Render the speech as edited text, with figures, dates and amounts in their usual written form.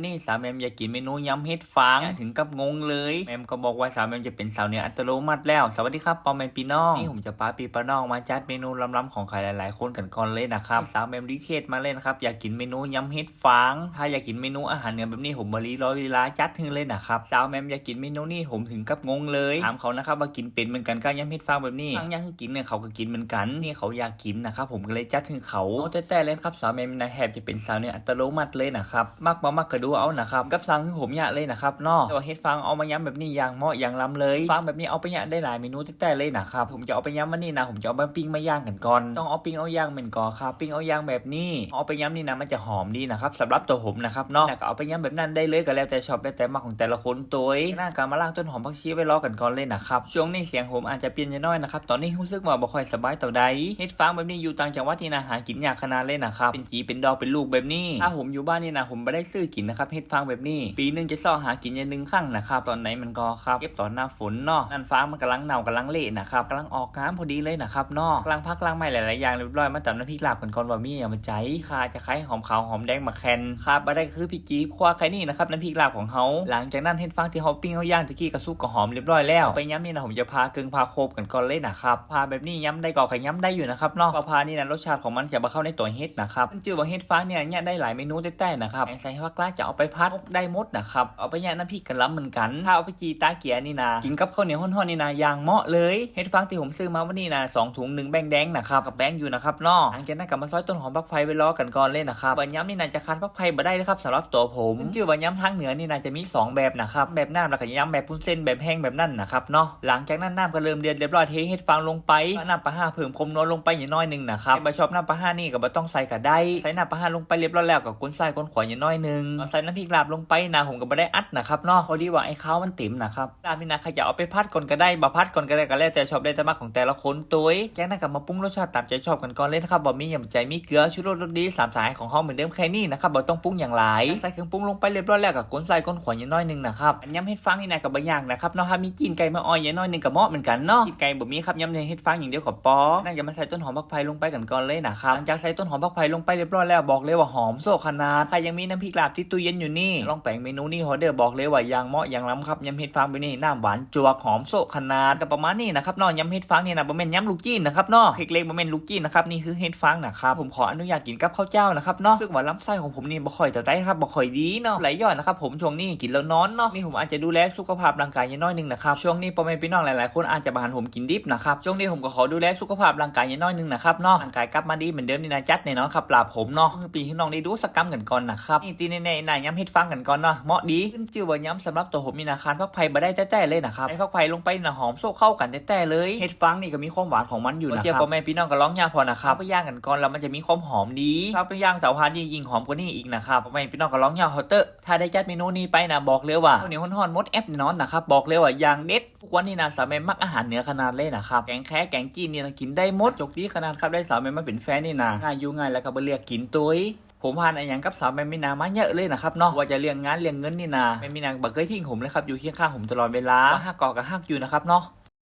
นี่สาวแมมอยากกินเมนูยำเห็ดฟางถึงกับงงเลยแมมก็บอกว่าสาวแมมจะเป็นสาวเหนืออัตโนมัติแล้วสวัสดีครับปอมแมมปีน้องนี่ผมจะพาปีป้าน้องมาจัดเมนูล้ำๆของใครหลายๆคนกันก่อนเลยนะครับสาวแมมรีเควสมาเลยนะครับอยากกินเมนูยำเห็ดฟางถ้าอยากกินเมนูอาหารเหนือแบบนี้ผมบริร้อยเวลาจัดถึงเลยนะครับสาวแมมอยากกินเมนูนี้ผมถึงกับงงเลยถามเขานะครับว่ากินเป็นเหมือนกันกับยำเห็ดฟางแบบนี้บางอย่างคือกินเนี่ยเขาก็กินเหมือนกันนี่เขาอยากกินนะครับผมก็เลยจัดถึงเขาแต่เลยครับสาวแมมนะแทบจะเป็นสาวเหนืออัตโนมัติเลยนะครับมักกระดูเอานะครับกับสั่งคือผมอยากเลยนะครับเนาะแต่ว่าเฮ็ดฟางเอามาย้ำแบบนี้อย่างเหมาะอย่างล้ำเลยฟางแบบนี้เอาไปย่างได้หลายเมนูแต่เลยนะครับผมจะเอาไปย้ำมันนี่นะผมจะเอาไปปิ้งมาย่างกันก่อนต้องเอาปิ้งเอาย่างเหมือนก่อครับปิ้งเอาย่างแบบนี้เอาไปย้ำนี่นะมันจะหอมดีนะครับสำหรับตัวผมนะครับเนาะแล้วก็เอาไปย้ำแบบนั้นได้เลยก็แล้วแต่ชอบแล้วแต่มาของแต่ละคนตัวหน้าการมาล้างต้นหอมผักชีไว้รอกันก่อนเลยนะครับช่วงนี้เสียงผมอาจจะเปลี่ยนน้อยนะครับตอนนี้รู้สึกว่าบ่ค่อยสบายต่อใดเฮ็ดฟางแบบนี้อยู่ต่างจังหวัดที่นะหากินยากขนาดเลยนะครับเป็นจีเป็นดอกเป็นลูกแบบนี้ถ้าผมอยู่บ้านนี่นะผมไม่ได้ซื้อกินนะครับเฮ็ดฟางแบบนี้ปีนึงจะซ่อหากินอย่างนึงครั้งนะครับตอนไหนมันก็ครับเก็บตอนหน้าฝนเนาะนั่นฟ้ามันกำลังเน่ากำลังเละนะครับกำลังออกน้ำพอดีเลยนะครับเนาะกำลังพักกำลังใหม่หลายๆอย่างเรียบร้อยมาตำน้ำพริกลาบกันก่อนว่ามีอย่ามาใจข่าจะไข่หอมขาวหอมแดงมาแคนครับมาได้คือพี่จี๊บคว้าไข่นี่นะครับน้ำพริกลาบของเขาหลังจากนั้นเฮ็ดฟางที่เขาปิ้งเขาย่างตะกี้กระซุกกระหอมเรียบร้อยแล้วไปย้ำนี่นะผมจะพาเกึ่งพาโคบกันก่อนเลยนะครับพาแบบนี้ย้ำได้ก่อไข่ย้ำได้อยู่นะครับเนาะพานี่นะรสชาติของมันจะมาเข้าในตัวเฮ็ดนะครับมันจืดว่าเฮ็ดฟางเนี่ยได้หลายเมนูแต่นะครับใส่ว่ากล้าจะเอาไปพัดได้หมดนะครับเอาไปย่างน้ำพริกกันล้ำเหมือนกันถ้าเอาไปจีตาเกียนี่นะกินกับข้าวเหนียวห่อนๆนี่นะอย่างเหมาะเลยเฮ็ดฟางที่ผมซื้อมาวันนี้นะ2 ถุง1แบงแดงนะครับกับแบงอยู่นะครับเนาะหลังจากนั้นกลับมาซอยต้นหอมผักไผ่ไว้รอกันก่อนเลยนะครับบะย้ำนี่นะจะคั้นผักไผ่บ่ได้เลยครับสำหรับตัวผมชื่อบะย้ำทางเหนือนี่นะจะมี2แบบนะครับแบบน้ำแล้วก็ย้ำแบบพุ้นเส้นแบบแห้งแบบนั่นนะครับเนาะหลังจากนั้นน้ำก็เริ่มเดือดเรียบร้อยเทเฮ็ดฟางลงไปน้ำปลาห้าเพิ่มความนัวลงไปอย่างน้อยนึงนะครับใบชอบน้ำปลาห้านี่ก็บ่ต้องใส่ก็ได้ใส่น้ำปลาห้าลงไปเรียบร้อยแล้วก็ก้นใส่ก้นขวายอย่างน้อยนึงใส่น้ำพริกลาบลงไปนะผมก็บ่ได้อัดนะครับเนาะพอดีว่าไอ้ข้าวมันติ๋มนะครับลาบนี่นะใครจะเอาไปพัดก่อนก็ได้บ่พัดก่อนก็ได้ก็แล้วแต่ชอบได้แต่มาของแต่ละคนตัวจากนั้นก็มาปรุงรสชาติตามใจชอบกันก่อนเลยนะครับบ่มีหยังใจมีเกลือชูรสรสดี3 สายของเฮาเหมือนเดิมแค่นี้นะครับบ่ต้องปรุงอย่างหลายใส่เครื่องปรุงลงไปเรียบร้อยแล้วก็ก้นใส่ก้นขวายอย่างน้อยนึงนะครับยำเฮ็ดฟางนี่นะก็บ่ยากนะครับเนาะถ้ามีกินไก่มาอ้อยอย่างน้อยนึงก็เหมาะเหมือนกันเนาะกินไก่บ่มีครับยำเฮ็ดฟางอย่างเดียวก็พอนั่นจะมาใส่ต้นหอมผักไผ่ลงไปกันก่อนเลยนะครับหลังจากใส่ต้นหอมผักไผ่ลงไปเรียบร้อยแล้วบอกเลยว่าหอมโซขนาดใครยังมีน้ำพริกลาบที่ตู้เย็นอยู่นี่ลองแปลงเมนูนี้ฮอเดอร์บอกเลยว่าอย่างเหมาะอย่างล้ำครับยำเฮ็ดฟางไปนี่น้ำหวานจวกหอมโซขนาดก็ประมาณนี้นะครับเนาะยำเฮ็ดฟางนี่นะบ่แม่นยำลูกจีนนะครับเนาะเค้กเล็กบ่แม่นลูกจีนนะครับนี่คือเฮ็ดฟางนะครับผมขออนุญาตกินกับข้าวเจ้านะครับเนาะซึ่งว่าลำไส้ของผมนี่บ่ค่อยจะได้ครับบ่ค่อยดีเนาะไหลย่อยนะครับผมช่วงนี้กินแล้วนอนเนาะนี่ผมอาจจะดูแลสุขภาพร่างกายอย่างน้อยนึงนะครับช่วงนี้พ่อแม่พี่น้องหลายๆคนอาจจะบานผมกินดิบนะครับช่วงนี้ผมก็ขอดูแลสุขภาพร่างกายอย่างน้อยนึงนะครับเนาะร่างกายกลับมาดีเหมือนเดิมนี่นะจัดแน่นอนครับปราบผมเนาะคือปีที่น้องได้ดูสกรรมกันก่อนนะครับนี่ตีในๆยำเฮ็ดฟางกันก่อนเนาะเหมาะดีขึ้นชื่อว่ายำสำหรับตัวผมนี่นะคานผักไผ่บ่ได้แต้ๆเลยนะครับไอ้ผักไผ่ลงไปนะหอมโซเข้ากันแต้ๆเลยเฮ็ดฟางนี่ก็มีความหวานของมันอยู่นะครับพ่อแม่พี่น้องก็ร้องยาพอนะครับไปย่างกันก่อนแล้วมันจะมีความหอมดีถ้าไปย่างเสาพานยิ่งหอมกว่านี้อีกนะครับพ่อแม่พี่น้องก็ร้องยาฮอตเตอร์ถ้าได้จัดเมนูนี้ไปนะบอกเลยว่าข้าวเหนียวฮ้อนๆมดแอปนอนนะครับบอกเลยว่าอย่างเด็ดทุกวันนี้นะสาวแม่มักอาหารเหนือขนาดเลยนะครับแกงแค่แกงจีนนี่นะกินได้หมดจกดีขนาดครับได้สาวแม่มาเป็นแฟนนี่นะง่ายอยู่ง่ายแล้วก็บ่เลือกกินตัวผมผ่านอะไรอย่างกับสาวแม่มีนามาเยอะเลยนะครับเนาะว่าจะเลี้ยงงานเลี้ยงเงินนี่นะแม่มีนาบ่เคยทิ้งผมเลยครับอยู่เคียงข้างผมตลอดเวลาฮักกอกับฮักอยู่นะครับเนาะ